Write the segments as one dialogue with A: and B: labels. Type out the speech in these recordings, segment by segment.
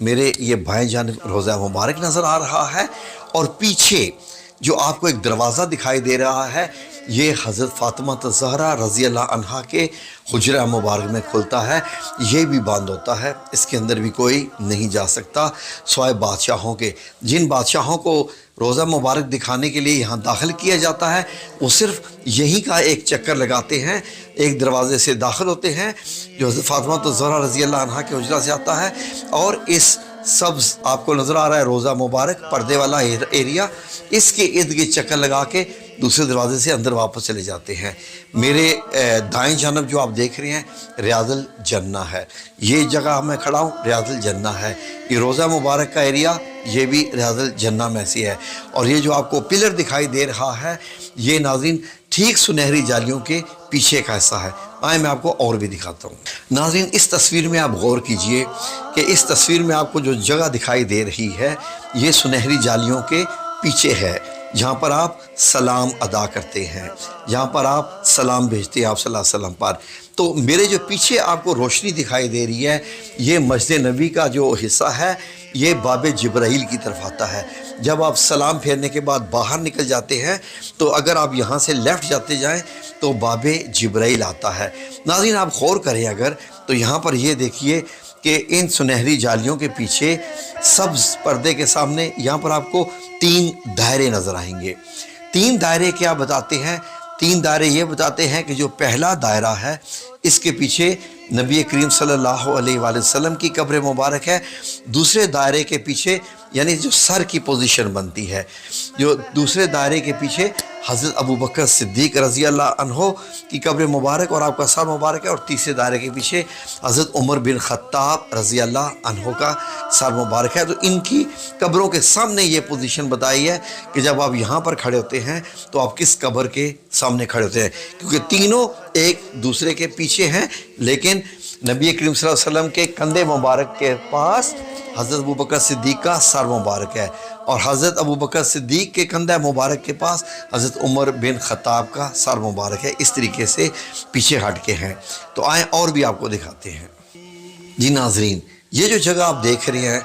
A: میرے یہ بائیں جانب روضہ مبارک نظر آ رہا ہے، اور پیچھے جو آپ کو ایک دروازہ دکھائی دے رہا ہے یہ حضرت فاطمہ الزہرا رضی اللہ عنہا کے حجرہ مبارک میں کھلتا ہے۔ یہ بھی بند ہوتا ہے، اس کے اندر بھی کوئی نہیں جا سکتا سوائے بادشاہوں کے۔ جن بادشاہوں کو روضہ مبارک دکھانے کے لیے یہاں داخل کیا جاتا ہے وہ صرف یہیں کا ایک چکر لگاتے ہیں، ایک دروازے سے داخل ہوتے ہیں جو حضرت فاطمہ الزہرا رضی اللہ عنہا کے حجرہ سے آتا ہے، اور اس سبز آپ کو نظر آ رہا ہے روضہ مبارک پردے والا ایریا، اس کے ارد گرد چکر لگا کے دوسرے دروازے سے اندر واپس چلے جاتے ہیں۔ میرے دائیں جانب جو آپ دیکھ رہے ہیں ریاض الجنہ ہے، یہ جگہ میں کھڑا ہوں ریاض الجنہ ہے۔ یہ روضہ مبارک کا ایریا یہ بھی ریاض الجنہ میں سے ہے، اور یہ جو آپ کو پلر دکھائی دے رہا ہے یہ ناظرین ٹھیک سنہری جالیوں کے پیچھے کا حصہ ہے۔ آئیں میں آپ کو اور بھی دکھاتا ہوں۔ ناظرین اس تصویر میں آپ غور کیجئے کہ اس تصویر میں آپ کو جو جگہ دکھائی دے رہی ہے یہ سنہری جالیوں کے پیچھے ہے، جہاں پر آپ سلام ادا کرتے ہیں، جہاں پر آپ سلام بھیجتے ہیں آپ صلی اللہ علیہ وسلم پر۔ تو میرے جو پیچھے آپ کو روشنی دکھائی دے رہی ہے یہ مسجد نبی کا جو حصہ ہے یہ باب جبرائیل کی طرف آتا ہے۔ جب آپ سلام پھیرنے کے بعد باہر نکل جاتے ہیں تو اگر آپ یہاں سے لیفٹ جاتے جائیں تو باب جبرائیل آتا ہے۔ ناظرین آپ غور کریں اگر تو یہاں پر یہ دیکھیے کہ ان سنہری جالیوں کے پیچھے سبز پردے کے سامنے یہاں پر آپ کو 3 دائرے نظر آئیں گے۔ 3 دائرے کیا بتاتے ہیں؟ 3 دائرے یہ بتاتے ہیں کہ جو پہلا دائرہ ہے اس کے پیچھے نبی کریم صلی اللہ علیہ وآلہ وسلم کی قبر مبارک ہے۔ دوسرے دائرے کے پیچھے یعنی جو سر کی پوزیشن بنتی ہے، جو دوسرے دائرے کے پیچھے حضرت ابوبکر صدیق رضی اللہ عنہ کی قبر مبارک اور آپ کا سر مبارک ہے، اور تیسرے دائرے کے پیچھے حضرت عمر بن خطاب رضی اللہ عنہ کا سر مبارک ہے۔ تو ان کی قبروں کے سامنے یہ پوزیشن بتائی ہے کہ جب آپ یہاں پر کھڑے ہوتے ہیں تو آپ کس قبر کے سامنے کھڑے ہوتے ہیں، کیونکہ تینوں ایک دوسرے کے پیچھے ہیں، لیکن نبی کریم صلی اللہ علیہ وسلم کے کندھے مبارک کے پاس حضرت ابوبکر صدیق کا سر مبارک ہے، اور حضرت ابوبکر صدیق کے کندھے مبارک کے پاس حضرت عمر بن خطاب کا سر مبارک ہے۔ اس طریقے سے پیچھے ہٹ کے ہیں۔ تو آئیں اور بھی آپ کو دکھاتے ہیں۔ جی ناظرین یہ جو جگہ آپ دیکھ رہے ہیں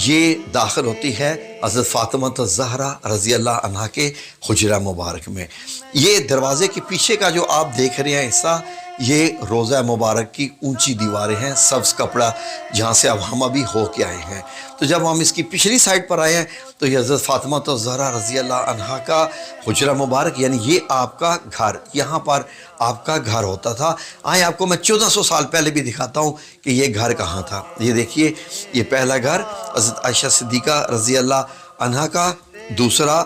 A: یہ داخل ہوتی ہے حضرت فاطمہ الزہرا رضی اللہ عنہا کے حجرہ مبارک میں۔ یہ دروازے کے پیچھے کا جو آپ دیکھ رہے ہیں حصہ یہ روضہ مبارک کی اونچی دیواریں ہیں، سبز کپڑا جہاں سے اب ہم ابھی ہو کے آئے ہیں۔ تو جب ہم اس کی پچھلی سائڈ پر آئے ہیں تو یہ حضرت فاطمہ الزہرا رضی اللہ عنہا کا حجرہ مبارک، یعنی یہ آپ کا گھر، یہاں پر آپ کا گھر ہوتا تھا۔ آئیں آپ کو میں 1400 سال پہلے بھی دکھاتا ہوں کہ یہ گھر کہاں تھا۔ یہ دیکھیے یہ پہلا گھر حضرت عائشہ صدیقہ رضی اللہ عنہا کا، دوسرا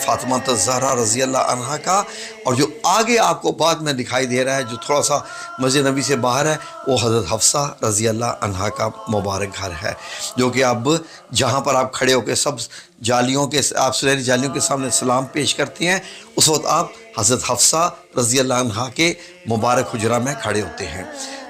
A: فاطمہ الزہرا رضی اللہ عنہا کا، اور جو آگے آپ کو بعد میں دکھائی دے رہا ہے جو تھوڑا سا مسجد نبی سے باہر ہے وہ حضرت حفصہ رضی اللہ عنہا کا مبارک گھر ہے، جو کہ اب جہاں پر آپ کھڑے ہو کے سب جالیوں کے آپ سنہری جالیوں کے سامنے سلام پیش کرتے ہیں اس وقت آپ حضرت حفصہ رضی اللہ عنہا کے مبارک حجرہ میں کھڑے ہوتے ہیں۔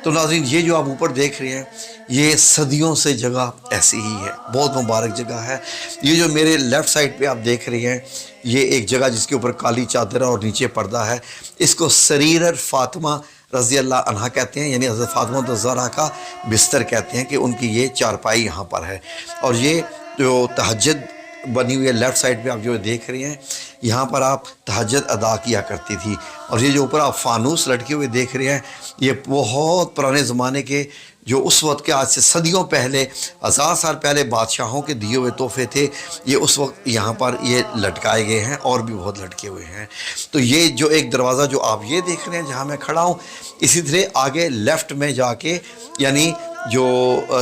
A: تو ناظرین یہ جو آپ اوپر دیکھ رہے ہیں یہ صدیوں سے جگہ ایسی ہی ہے، بہت مبارک جگہ ہے۔ یہ جو میرے لیفٹ سائڈ پہ آپ دیکھ رہے ہیں یہ ایک جگہ جس کے اوپر کالی چادر اور نیچے پردہ ہے، اس کو سریر فاطمہ رضی اللہ عنہا کہتے ہیں، یعنی حضرت فاطمہ الزہرا کا بستر کہتے ہیں کہ ان کی یہ چارپائی یہاں پر ہے۔ اور یہ جو تہجد بنی ہوئی ہے لیفٹ سائڈ پہ آپ جو دیکھ رہے ہیں یہاں پر آپ تہجد ادا کیا کرتی تھی۔ اور یہ جو اوپر آپ فانوس لٹکے ہوئے دیکھ رہے ہیں یہ بہت پرانے زمانے کے جو اس وقت کے آج سے صدیوں پہلے 1000 سال پہلے بادشاہوں کے دیے ہوئے تحفے تھے، یہ اس وقت یہاں پر یہ لٹکائے گئے ہیں اور بھی بہت لٹکے ہوئے ہیں۔ تو یہ جو ایک دروازہ جو آپ یہ دیکھ رہے ہیں جہاں میں کھڑا ہوں، اسی طرح آگے لیفٹ میں جا کے یعنی جو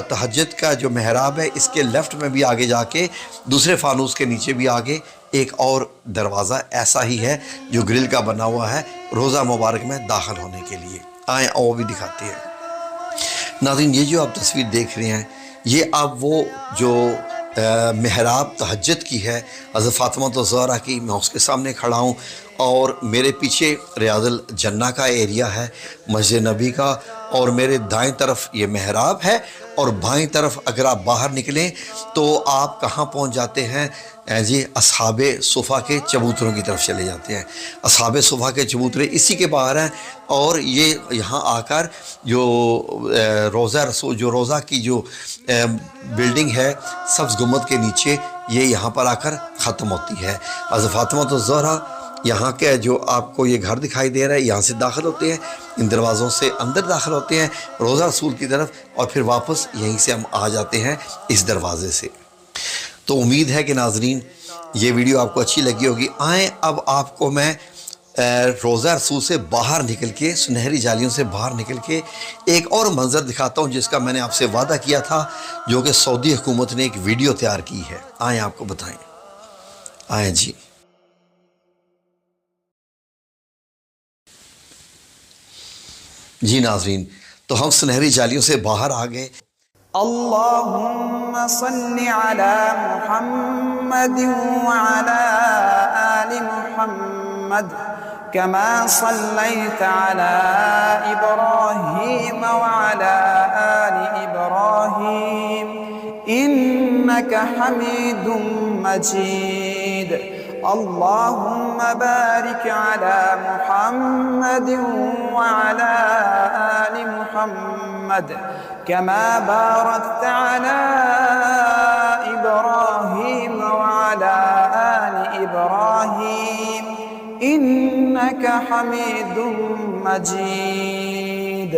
A: تہجد کا جو محراب ہے اس کے لیفٹ میں بھی آگے جا کے دوسرے فانوس کے نیچے بھی آگے ایک اور دروازہ ایسا ہی ہے جو گرل کا بنا ہوا ہے روضہ مبارک میں داخل ہونے کے لیے۔ آئیں اور بھی دکھاتے ہیں۔ ناظرین یہ جو آپ تصویر دیکھ رہے ہیں یہ اب وہ جو محراب تہجد کی ہے حضرت فاطمہ الزہرا کی، میں اس کے سامنے کھڑا ہوں، اور میرے پیچھے ریاض الجنہ کا ایریا ہے مسجد نبی کا، اور میرے دائیں طرف یہ محراب ہے، اور بائیں طرف اگر آپ باہر نکلیں تو آپ کہاں پہنچ جاتے ہیں، جی اصحاب صفا کے چبوتروں کی طرف چلے جاتے ہیں. اصحاب صفا کے چبوترے اسی کے باہر ہیں، اور یہ یہاں آ کر جو روضہ رسول، جو روضہ کی جو بلڈنگ ہے سبز گنبد کے نیچے، یہ یہاں پر آ کر ختم ہوتی ہے. حضرت فاطمہ الزہرا یہاں کے جو آپ کو یہ گھر دکھائی دے رہا ہے، یہاں سے داخل ہوتے ہیں، ان دروازوں سے اندر داخل ہوتے ہیں روضہ رسول کی طرف، اور پھر واپس یہیں سے ہم آ جاتے ہیں اس دروازے سے. تو امید ہے کہ ناظرین یہ ویڈیو آپ کو اچھی لگی ہوگی. آئیں اب آپ کو میں روضہ رسول سے باہر نکل کے، سنہری جالیوں سے باہر نکل کے ایک اور منظر دکھاتا ہوں جس کا میں نے آپ سے وعدہ کیا تھا، جو کہ سعودی حکومت نے ایک ویڈیو تیار کی ہے. آئیں آپ کو بتائیں. آئیں جی. جی ناظرین، تو ہم سنہری جالیوں سے باہر آ گئے.
B: اللهم صل على محمد وعلى آل محمد كما صليت على إبراهيم وعلى آل إبراهيم إنك حميد مجيد. اللهم بارك على محمد وعلى آل محمد كما باركت على إبراهيم وعلى آل إبراهيم إنك حميد مجيد.